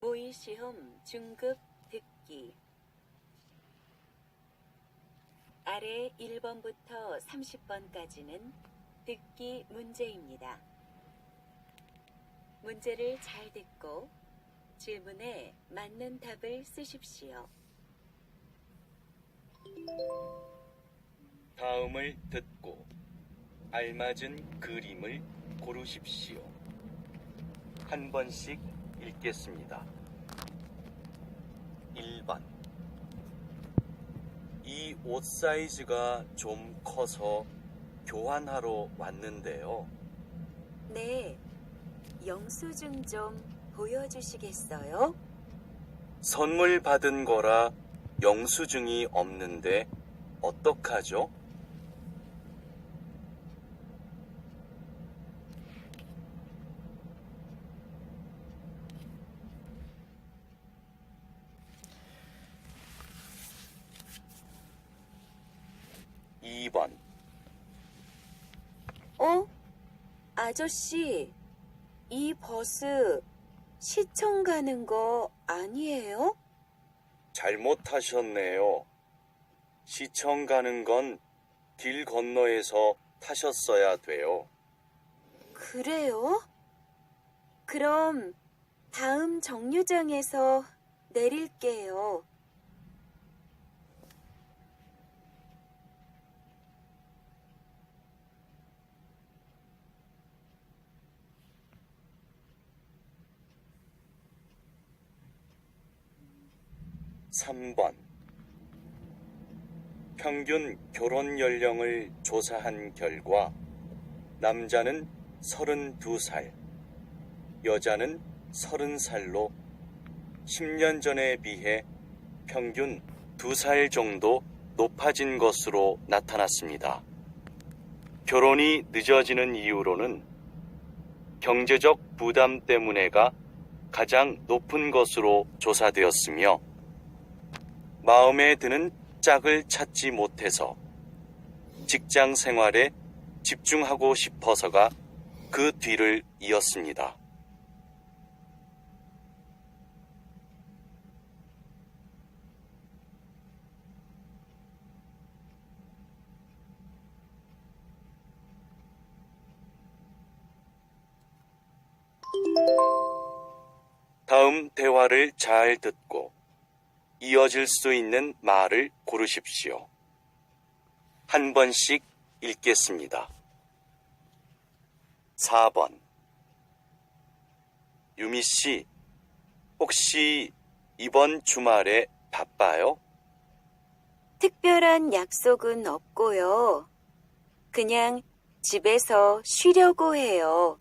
모의시험 중급 듣기. 아래 1번부터 30번까지는 듣기 문제입니다. 문제를 잘 듣고 질문에 맞는 답을 쓰십시오. 다음을 듣고 알맞은 그림을 고르십시오. 한 번씩 읽겠습니다. 1번. 이 옷 사이즈가 좀 커서 교환하러 왔는데요. 네, 영수증 좀 보여주시겠어요? 선물 받은 거라 영수증이 없는데 어떡하죠? 2번. 아저씨, 이 버스 시청 가는 거 아니에요? 잘못하셨네요. 시청 가는 건 길 건너에서 타셨어야 돼요. 그래요? 그럼 다음 정류장에서 내릴게요. 3번. 평균 결혼 연령을 조사한 결과 남자는 32살, 여자는 30살로 10년 전에 비해 평균 2살 정도 높아진 것으로 나타났습니다. 결혼이 늦어지는 이유로는 경제적 부담 때문에가 가장 높은 것으로 조사되었으며 마음에 드는 짝을 찾지 못해서 직장 생활에 집중하고 싶어서가 그 뒤를 이었습니다. 다음 대화를 잘 듣고 이어질 수 있는 말을 고르십시오. 한 번씩 읽겠습니다. 4번. 유미 씨, 혹시 이번 주말에 바빠요? 특별한 약속은 없고요. 그냥 집에서 쉬려고 해요.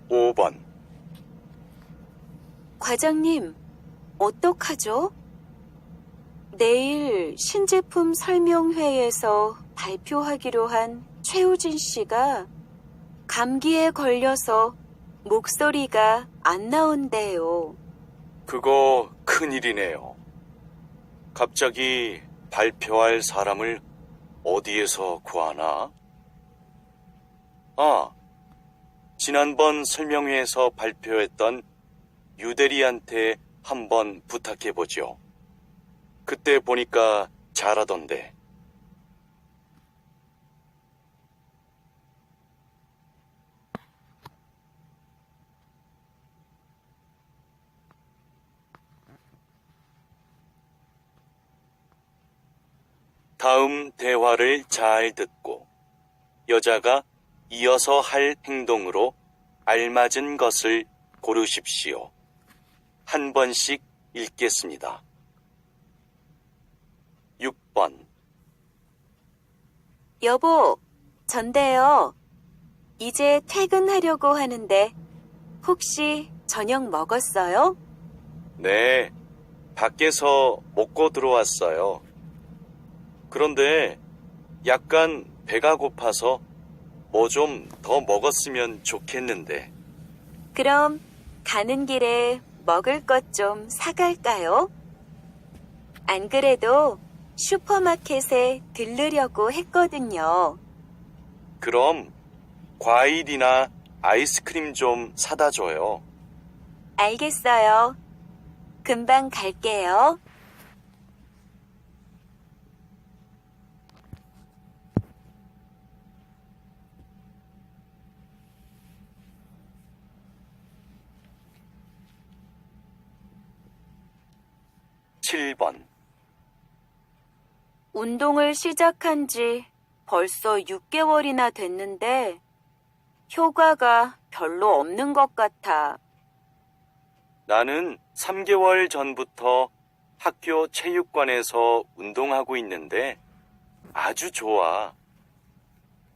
5번. 과장님, 어떡하죠? 내일 신제품 설명회에서 발표하기로 한 최우진 씨가 감기에 걸려서 목소리가 안 나온대요. 그거 큰일이네요. 갑자기 발표할 사람을 어디에서 구하나? 지난번 설명회에서 발표했던 유대리한테 한번 부탁해보죠. 그때 보니까 잘하던데. 다음 대화를 잘 듣고 여자가 이어서 할 행동으로 알맞은 것을 고르십시오. 한 번씩 읽겠습니다. 6번. 여보, 전데요. 이제 퇴근하려고 하는데 혹시 저녁 먹었어요? 네, 밖에서 먹고 들어왔어요. 그런데 약간 배가 고파서 뭐 좀 더 먹었으면 좋겠는데. 그럼 가는 길에 먹을 것 좀 사갈까요? 안 그래도 슈퍼마켓에 들르려고 했거든요. 그럼 과일이나 아이스크림 좀 사다 줘요. 알겠어요. 금방 갈게요. 칠 번 운동을 시작한 지 벌써 6개월이나 됐는데 효과가 별로 없는 것 같아. 나는 3개월 전부터 학교 체육관에서 운동하고 있는데 아주 좋아.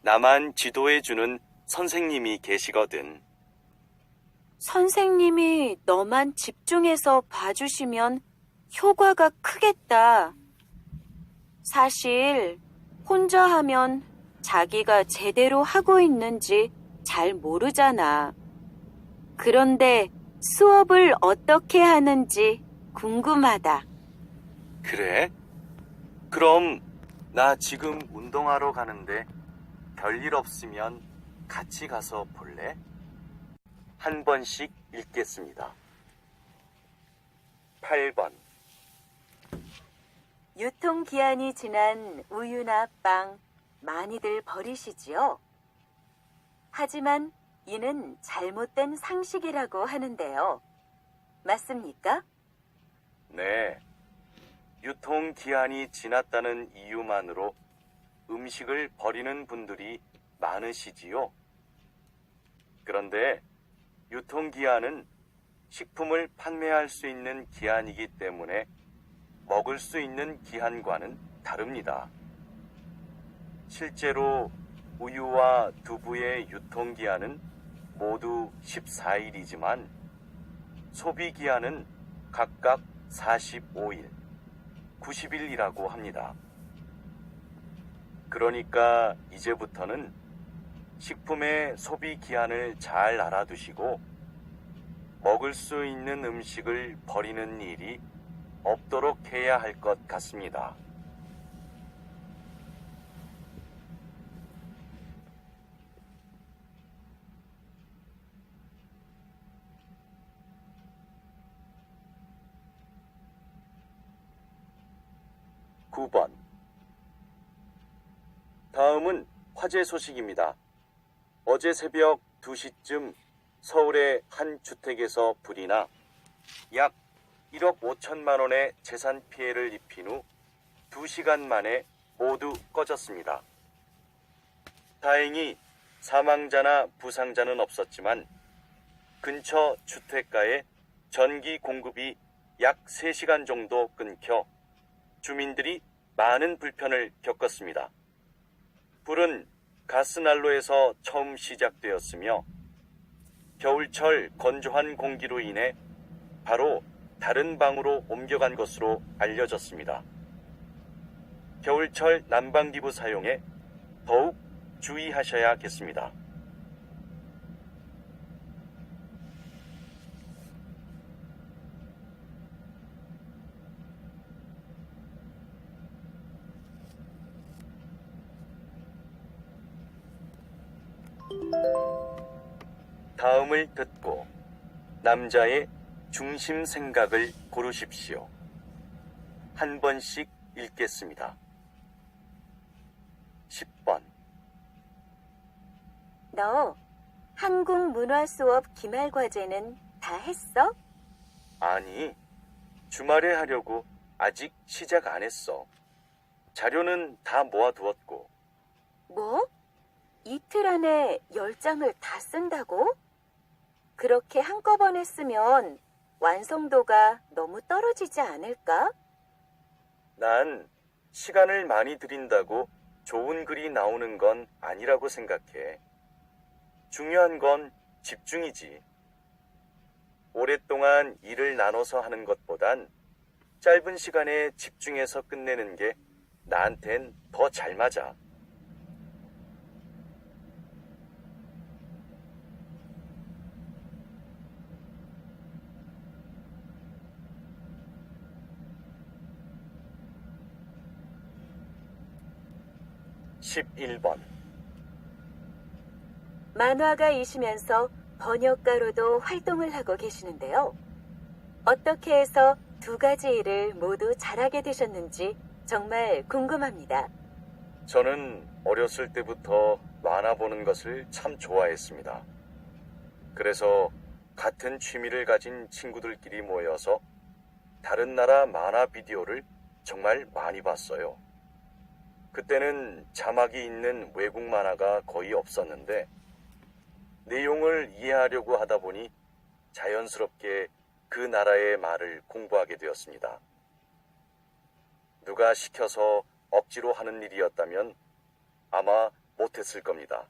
나만 지도해주는 선생님이 계시거든. 선생님이 너만 집중해서 봐주시면 효과가 크겠다. 사실 혼자 하면 자기가 제대로 하고 있는지 잘 모르잖아. 그런데 수업을 어떻게 하는지 궁금하다. 그래? 그럼 나 지금 운동하러 가는데 별일 없으면 같이 가서 볼래? 한 번씩 읽겠습니다. 8번 유통기한이 지난 우유나 빵 많이들 버리시지요? 하지만 이는 잘못된 상식이라고 하는데요. 맞습니까? 네. 유통기한이 지났다는 이유만으로 음식을 버리는 분들이 많으시지요. 그런데 유통기한은 식품을 판매할 수 있는 기한이기 때문에 먹을 수 있는 기한과는 다릅니다. 실제로 우유와 두부의 유통기한은 모두 14일이지만 소비기한은 각각 45일, 90일이라고 합니다. 그러니까 이제부터는 식품의 소비기한을 잘 알아두시고 먹을 수 있는 음식을 버리는 일이 없도록 해야 할 것 같습니다. (9번) 다음은 화재 소식입니다. 어제 새벽 2시쯤 서울의 한 주택에서 불이 나 약 1억 5천만 원의 재산 피해를 입힌 후 2시간 만에 모두 꺼졌습니다. 다행히 사망자나 부상자는 없었지만 근처 주택가에 전기 공급이 약 3시간 정도 끊겨 주민들이 많은 불편을 겪었습니다. 불은 가스난로에서 처음 시작되었으며 겨울철 건조한 공기로 인해 바로 다른 방으로 옮겨간 것으로 알려졌습니다. 겨울철 난방기구 사용에 더욱 주의하셔야겠습니다. 다음을 듣고 남자의 중심 생각을 고르십시오. 한 번씩 읽겠습니다. 10번 너 한국 문화 수업 기말 과제는 다 했어? 아니, 주말에 하려고 아직 시작 안 했어. 자료는 다 모아두었고. 뭐? 이틀 안에 10장을 다 쓴다고? 그렇게 한꺼번에 쓰면 완성도가 너무 떨어지지 않을까? 난 시간을 많이 들인다고 좋은 글이 나오는 건 아니라고 생각해. 중요한 건 집중이지. 오랫동안 일을 나눠서 하는 것보단 짧은 시간에 집중해서 끝내는 게 나한텐 더 잘 맞아. 11번. 만화가이시면서 번역가로도 활동을 하고 계시는데요. 어떻게 해서 두 가지 일을 모두 잘하게 되셨는지 정말 궁금합니다. 저는 어렸을 때부터 만화 보는 것을 참 좋아했습니다. 그래서 같은 취미를 가진 친구들끼리 모여서 다른 나라 만화 비디오를 정말 많이 봤어요. 그때는 자막이 있는 외국 만화가 거의 없었는데 내용을 이해하려고 하다 보니 자연스럽게 그 나라의 말을 공부하게 되었습니다. 누가 시켜서 억지로 하는 일이었다면 아마 못했을 겁니다.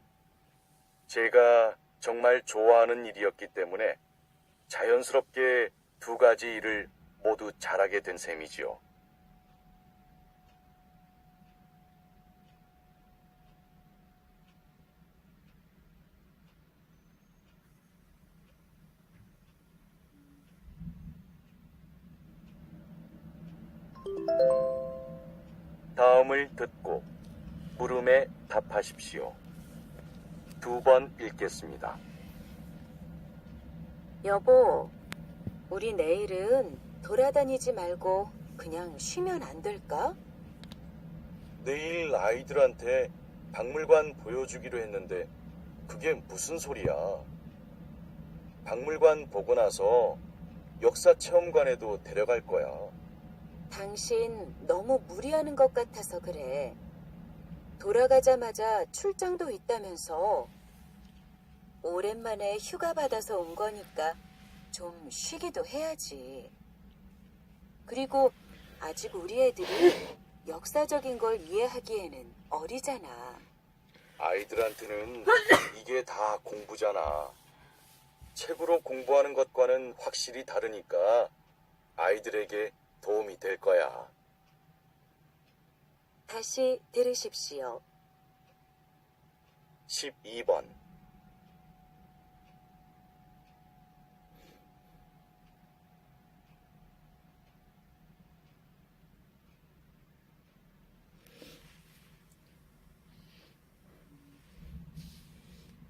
제가 정말 좋아하는 일이었기 때문에 자연스럽게 두 가지 일을 모두 잘하게 된 셈이지요. 다음을 듣고 물음에 답하십시오. 2번 읽겠습니다. 여보, 우리 내일은 돌아다니지 말고 그냥 쉬면 안 될까? 내일 아이들한테 박물관 보여주기로 했는데 그게 무슨 소리야? 박물관 보고 나서 역사 체험관에도 데려갈 거야. 당신 너무 무리하는 것 같아서 그래. 돌아가자마자 출장도 있다면서. 오랜만에 휴가 받아서 온 거니까 좀 쉬기도 해야지. 그리고 아직 우리 애들이 역사적인 걸 이해하기에는 어리잖아. 아이들한테는 이게 다 공부잖아. 책으로 공부하는 것과는 확실히 다르니까 아이들에게 도움이 될 거야. 다시 들으십시오. 12번.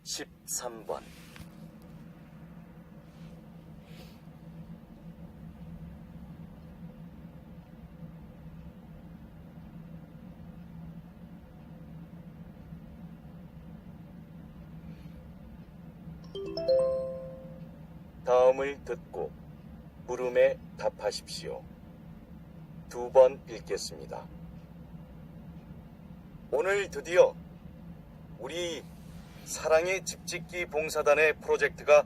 (13번) 다음을 듣고 물음에 답하십시오. 2번 읽겠습니다. 오늘 드디어 우리 사랑의 집짓기 봉사단의 프로젝트가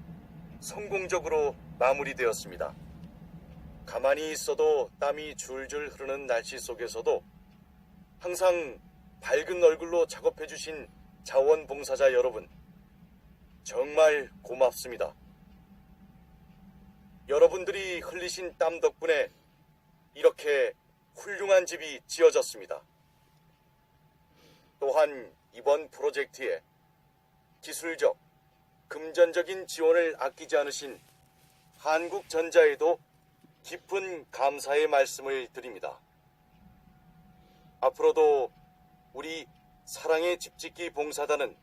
성공적으로 마무리되었습니다. 가만히 있어도 땀이 줄줄 흐르는 날씨 속에서도 항상 밝은 얼굴로 작업해주신 자원봉사자 여러분, 정말 고맙습니다. 여러분들이 흘리신 땀 덕분에 이렇게 훌륭한 집이 지어졌습니다. 또한 이번 프로젝트에 기술적, 금전적인 지원을 아끼지 않으신 한국전자에도 깊은 감사의 말씀을 드립니다. 앞으로도 우리 사랑의 집짓기 봉사단은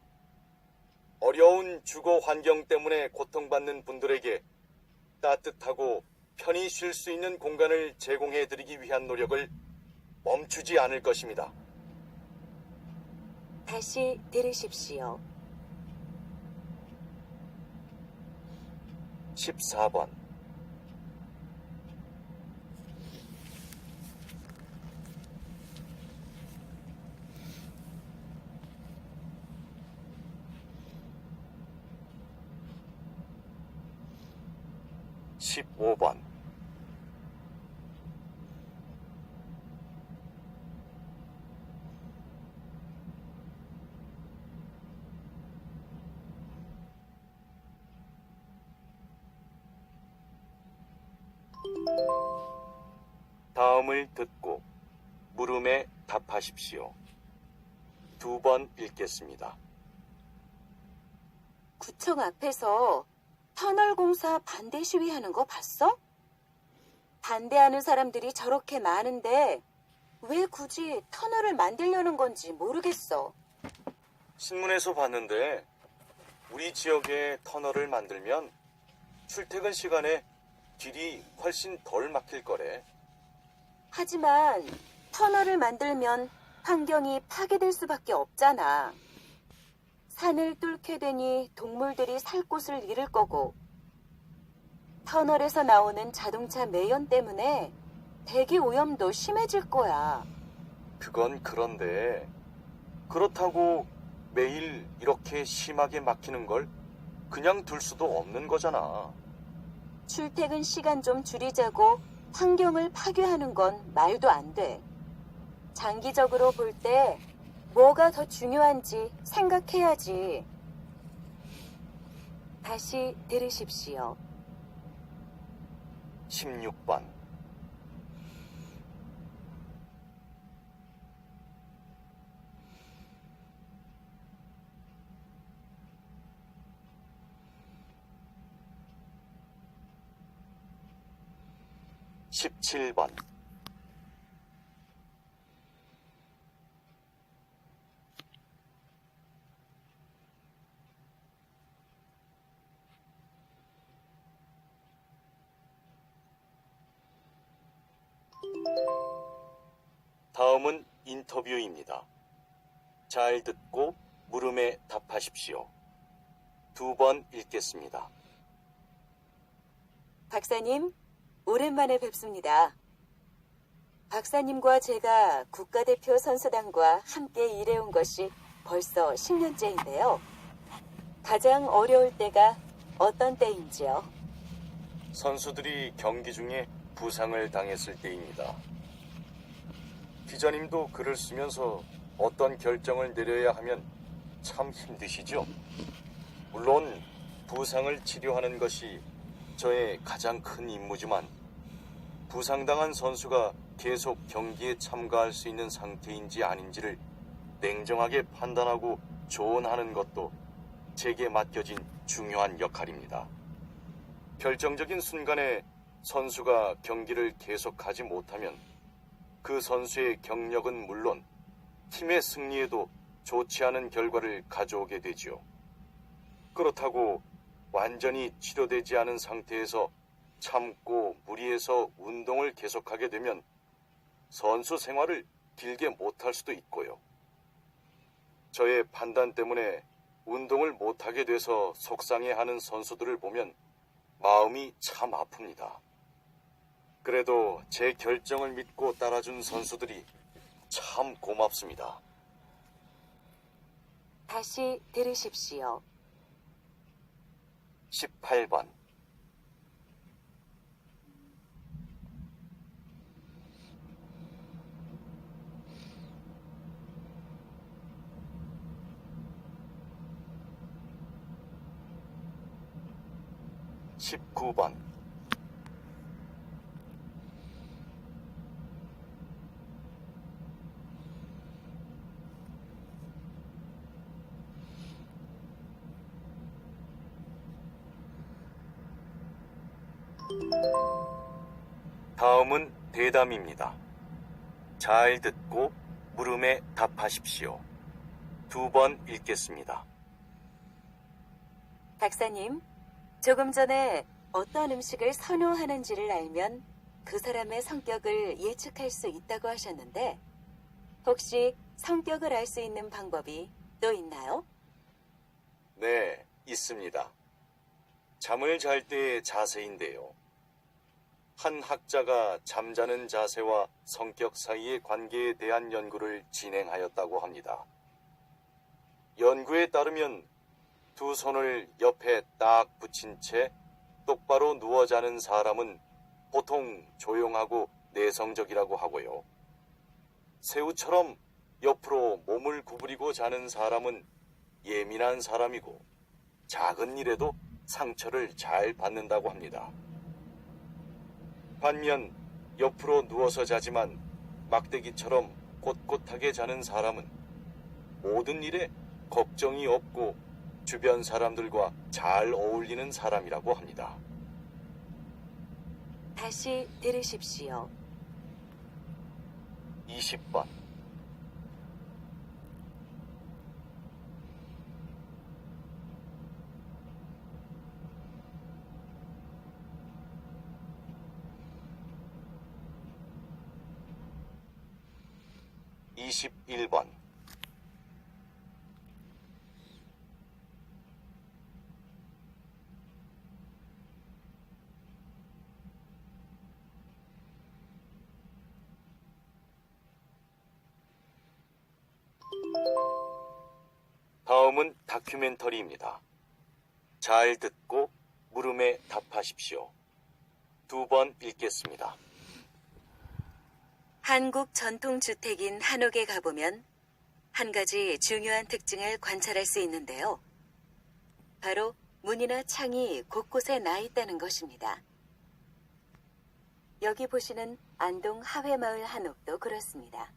어려운 주거 환경 때문에 고통받는 분들에게 따뜻하고 편히 쉴 수 있는 공간을 제공해 드리기 위한 노력을 멈추지 않을 것입니다. 다시 들으십시오. 14번. (15번) 다음을 듣고 물음에 답하십시오. 2번 읽겠습니다. 구청 앞에서 터널 공사 반대 시위하는 거 봤어? 반대하는 사람들이 저렇게 많은데 왜 굳이 터널을 만들려는 건지 모르겠어. 신문에서 봤는데 우리 지역에 터널을 만들면 출퇴근 시간에 길이 훨씬 덜 막힐 거래. 하지만 터널을 만들면 환경이 파괴될 수밖에 없잖아. 산을 뚫게 되니 동물들이 살 곳을 잃을 거고, 터널에서 나오는 자동차 매연 때문에 대기 오염도 심해질 거야. 그건 그런데 그렇다고 매일 이렇게 심하게 막히는 걸 그냥 둘 수도 없는 거잖아. 출퇴근 시간 좀 줄이자고 환경을 파괴하는 건 말도 안 돼. 장기적으로 볼 때 뭐가 더 중요한지 생각해야지. 다시 들으십시오. 16번. 십칠 번. 다음은 인터뷰입니다. 잘 듣고 물음에 답하십시오. 2번 읽겠습니다. 박사님, 오랜만에 뵙습니다. 박사님과 제가 국가대표 선수단과 함께 일해온 것이 벌써 10년째인데요. 가장 어려울 때가 어떤 때인지요? 선수들이 경기 중에 부상을 당했을 때입니다. 기자님도 글을 쓰면서 어떤 결정을 내려야 하면 참 힘드시죠? 물론 부상을 치료하는 것이 저의 가장 큰 임무지만 부상당한 선수가 계속 경기에 참가할 수 있는 상태인지 아닌지를 냉정하게 판단하고 조언하는 것도 제게 맡겨진 중요한 역할입니다. 결정적인 순간에 선수가 경기를 계속하지 못하면 그 선수의 경력은 물론 팀의 승리에도 좋지 않은 결과를 가져오게 되지요. 그렇다고 완전히 치료되지 않은 상태에서 참고 무리해서 운동을 계속하게 되면 선수 생활을 길게 못할 수도 있고요. 저의 판단 때문에 운동을 못하게 돼서 속상해하는 선수들을 보면 마음이 참 아픕니다. 그래도 제 결정을 믿고 따라준 선수들이 참 고맙습니다. 다시 들으십시오. 18번. 십구 번. 다음은 대담입니다. 잘 듣고 물음에 답하십시오. 2번 읽겠습니다. 박사님, 조금 전에 어떤 음식을 선호하는지를 알면 그 사람의 성격을 예측할 수 있다고 하셨는데, 혹시 성격을 알 수 있는 방법이 또 있나요? 네, 있습니다. 잠을 잘 때의 자세인데요. 한 학자가 잠자는 자세와 성격 사이의 관계에 대한 연구를 진행하였다고 합니다. 연구에 따르면 두 손을 옆에 딱 붙인 채 똑바로 누워 자는 사람은 보통 조용하고 내성적이라고 하고요. 새우처럼 옆으로 몸을 구부리고 자는 사람은 예민한 사람이고 작은 일에도 상처를 잘 받는다고 합니다. 반면 옆으로 누워서 자지만 막대기처럼 꼿꼿하게 자는 사람은 모든 일에 걱정이 없고 주변 사람들과 잘 어울리는 사람이라고 합니다. 다시 들으십시오. 20번. 21번. 다음은 다큐멘터리입니다. 잘 듣고 물음에 답하십시오. 2번 읽겠습니다. 한국 전통주택인 한옥에 가보면 한 가지 중요한 특징을 관찰할 수 있는데요. 바로 문이나 창이 곳곳에 나 있다는 것입니다. 여기 보시는 안동 하회마을 한옥도 그렇습니다.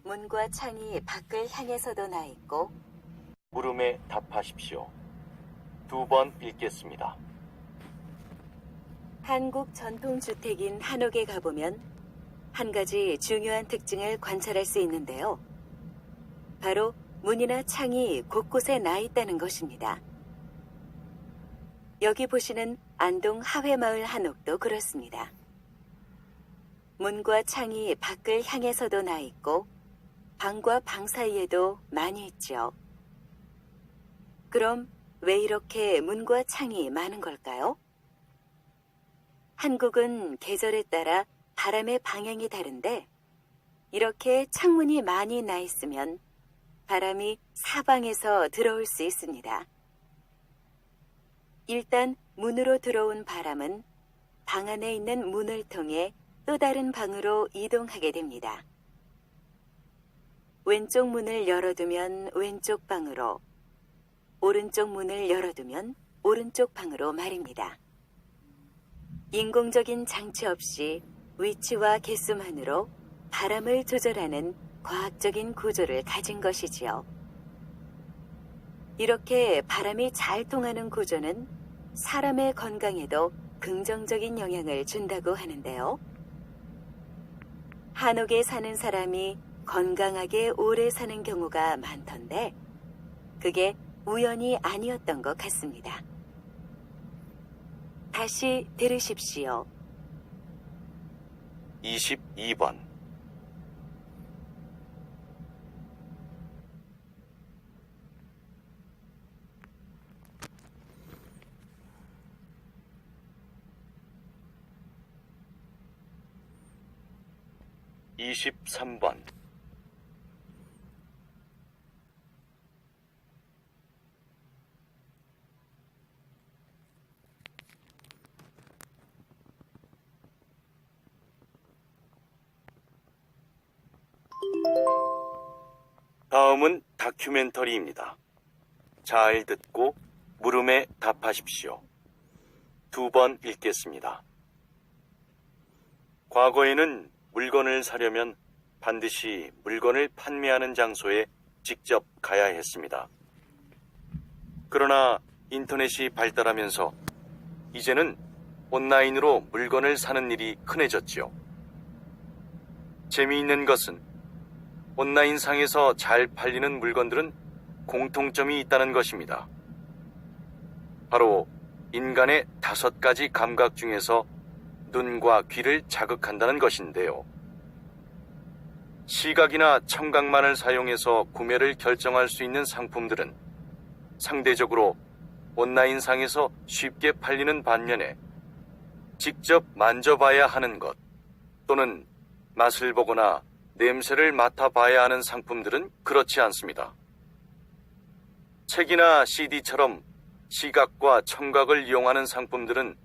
문과 창이 밖을 향해서도 나 있고 물음에 답하십시오. 2번 읽겠습니다. 한국 전통주택인 한옥에 가보면 한 가지 중요한 특징을 관찰할 수 있는데요. 바로 문이나 창이 곳곳에 나 있다는 것입니다. 여기 보시는 안동 하회마을 한옥도 그렇습니다. 문과 창이 밖을 향해서도 나 있고 방과 방 사이에도 많이 있죠. 그럼 왜 이렇게 문과 창이 많은 걸까요? 한국은 계절에 따라 바람의 방향이 다른데 이렇게 창문이 많이 나 있으면 바람이 사방에서 들어올 수 있습니다. 일단 문으로 들어온 바람은 방 안에 있는 문을 통해 또 다른 방으로 이동하게 됩니다. 왼쪽 문을 열어두면 왼쪽 방으로, 오른쪽 문을 열어두면 오른쪽 방으로 말입니다. 인공적인 장치 없이 위치와 개수만으로 바람을 조절하는 과학적인 구조를 가진 것이지요. 이렇게 바람이 잘 통하는 구조는 사람의 건강에도 긍정적인 영향을 준다고 하는데요. 한옥에 사는 사람이 건강하게 오래 사는 경우가 많던데 그게 우연이 아니었던 것 같습니다. 다시 들으십시오. 22번. (23번) 다음은 다큐멘터리입니다. 잘 듣고 물음에 답하십시오. 2번 읽겠습니다. 과거에는 물건을 사려면 반드시 물건을 판매하는 장소에 직접 가야 했습니다. 그러나 인터넷이 발달하면서 이제는 온라인으로 물건을 사는 일이 흔해졌죠. 재미있는 것은 온라인상에서 잘 팔리는 물건들은 공통점이 있다는 것입니다. 바로 인간의 5가지 감각 중에서 눈과 귀를 자극한다는 것인데요. 시각이나 청각만을 사용해서 구매를 결정할 수 있는 상품들은 상대적으로 온라인상에서 쉽게 팔리는 반면에 직접 만져봐야 하는 것 또는 맛을 보거나 냄새를 맡아봐야 하는 상품들은 그렇지 않습니다. 책이나 CD처럼 시각과 청각을 이용하는 상품들은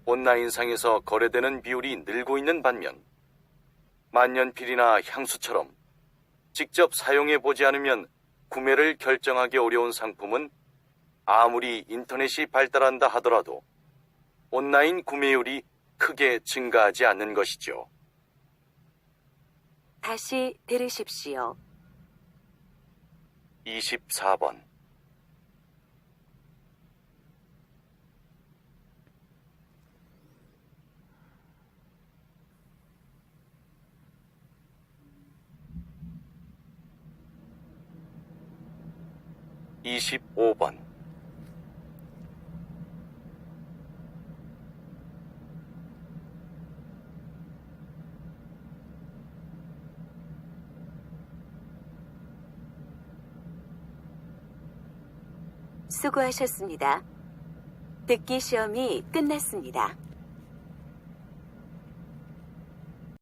온라인상에서 거래되는 비율이 늘고 있는 반면 만년필이나 향수처럼 직접 사용해보지 않으면 구매를 결정하기 어려운 상품은 아무리 인터넷이 발달한다 하더라도 온라인 구매율이 크게 증가하지 않는 것이죠. 다시 들으십시오. 24번. (25번) 수고하셨습니다. 듣기 시험이 끝났습니다.